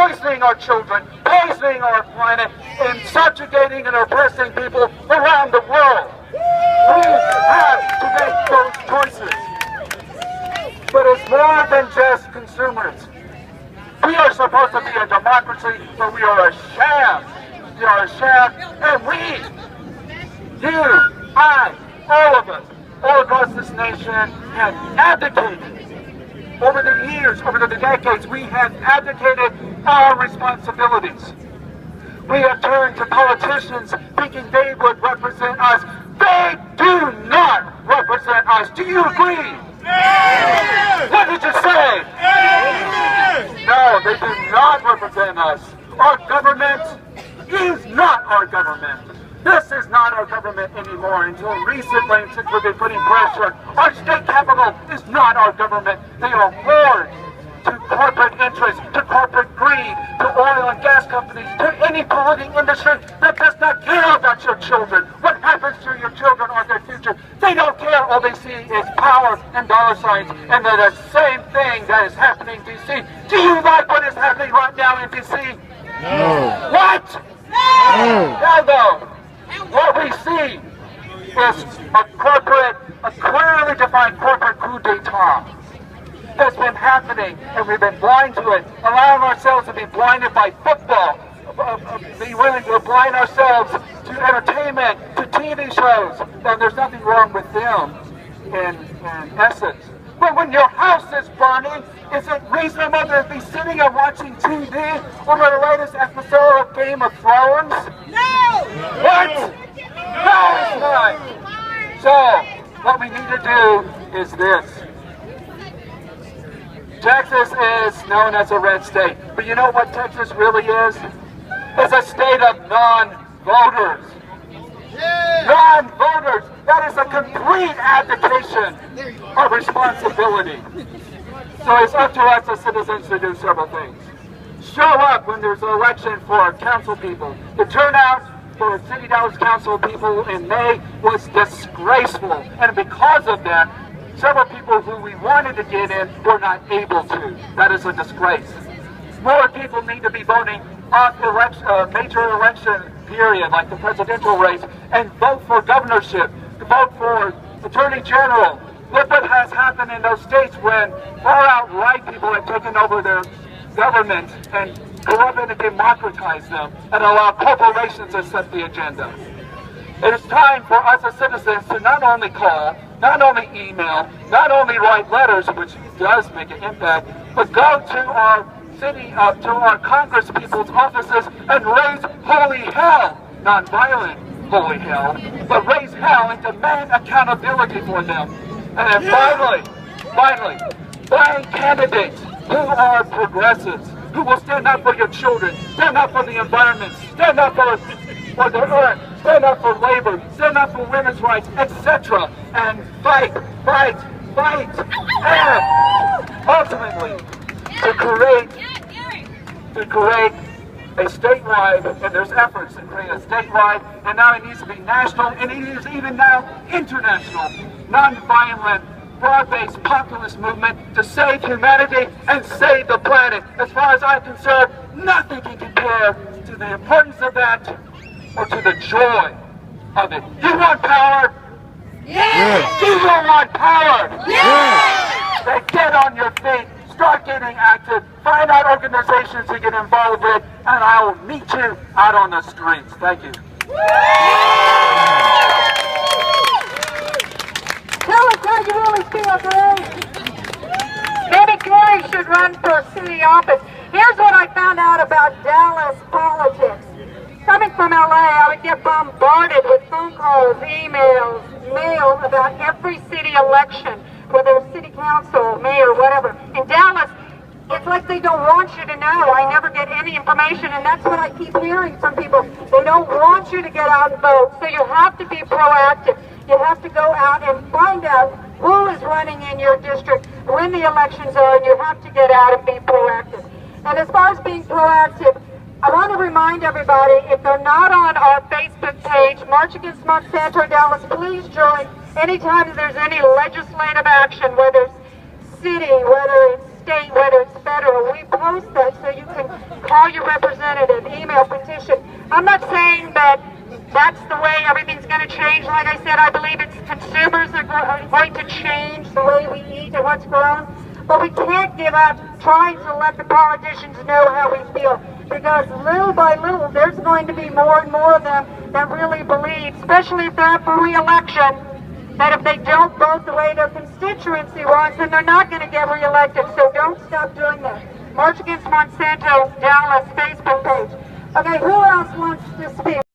poisoning our children, poisoning our planet, and subjugating and oppressing people around the world. We have to make those choices. But it's more than just consumers. We are supposed to be a democracy, but we are a sham. We are a sham, and we, you, I, all of us, all across this nation have abdicated. Over the years, over the decades, we have abdicated our responsibilities. We have turned to politicians thinking they would represent us. They do not represent us. Do you agree? Yes. What did you say? Yes. No, they do not represent us. Our government is not our government. This is not our government anymore until recently, since we've been putting pressure. Our state capital is not our government. They are whores to corporate interests, to corporate greed, to oil and gas companies, to any polluting industry that does not care about your children. What happens to your children or their future? They don't care. All they see is power and dollar signs. And they're the same thing that is happening in D.C. Do you like what is happening right now in D.C.? No. What? No. No. What we see is a clearly defined corporate coup d'etat that's been happening, and we've been blind to it, allowing ourselves to be blinded by football, be willing to blind ourselves to entertainment, to TV shows, and there's nothing wrong with them in essence. But when your house is burning, is it reasonable to be sitting and watching TV over the latest episode of Game of Thrones? No! What? No, it's not. So, what we need to do is this. Texas is known as a red state, but you know what Texas really is? It's a state of non-voters. Non-voters. That is a complete abdication of responsibility. So it's up to us as citizens to do several things. Show up when there's an election for council people. The turnout for City Dallas Council people in May was disgraceful. And because of that, several people who we wanted to get in were not able to. That is a disgrace. More people need to be voting on major election period, like the presidential race, and vote for governorship, vote for attorney general. Look what has happened in those states when far-out right people have taken over their government and corrupted and democratized them and allow corporations to set the agenda. It is time for us as citizens to not only call, not only email, not only write letters, which does make an impact, but go to our city, to our Congress people's offices and raise holy hell, non-violent holy hell, but raise hell and demand accountability for them. And then finally, find candidates who are progressives, who will stand up for your children, stand up for the environment, stand up for the earth, stand up for labor, stand up for women's rights, etc. And fight, and ultimately to create a statewide, and there's efforts to create a statewide, and now it needs to be national, and it is even now international, non-violent, broad-based populist movement to save humanity and save the planet. As far as I'm concerned, nothing can compare to the importance of that or to the joy of it. You want power? Yes! Do you want power? Yes! Then get on your feet. Start getting active, find out organizations to get involved with, and I will meet you out on the streets. Thank you. Tell us how you really feel, Gary. Maybe Gary should run for city office. Here's what I found out about Dallas politics. Coming from LA, I would get bombarded with phone calls, emails, mail about every city election, whether it's city council, mayor, whatever. In Dallas, it's like they don't want you to know. I never get any information, and that's what I keep hearing from people. They don't want you to get out and vote, so you have to be proactive. You have to go out and find out who is running in your district, when the elections are, and you have to get out and be proactive. And as far as being proactive, I want to remind everybody, if they're not on our Facebook page, March Against Monsanto Dallas, please join. Anytime there's any legislative action, whether it's city, whether it's state, whether it's federal, we post that so you can call call your representative, email, petition. I'm not saying that that's the way everything's going to change. Like I said, I believe it's consumers are going to change the way we eat and what's grown. But we can't give up trying to let the politicians know how we feel. Because little by little, there's going to be more and more of them that really believe, especially if they're up for re-election, that if they don't vote the way their constituency wants, then they're not going to get re-elected. So don't stop doing that. March Against Monsanto Dallas Facebook page. Okay, who else wants to speak?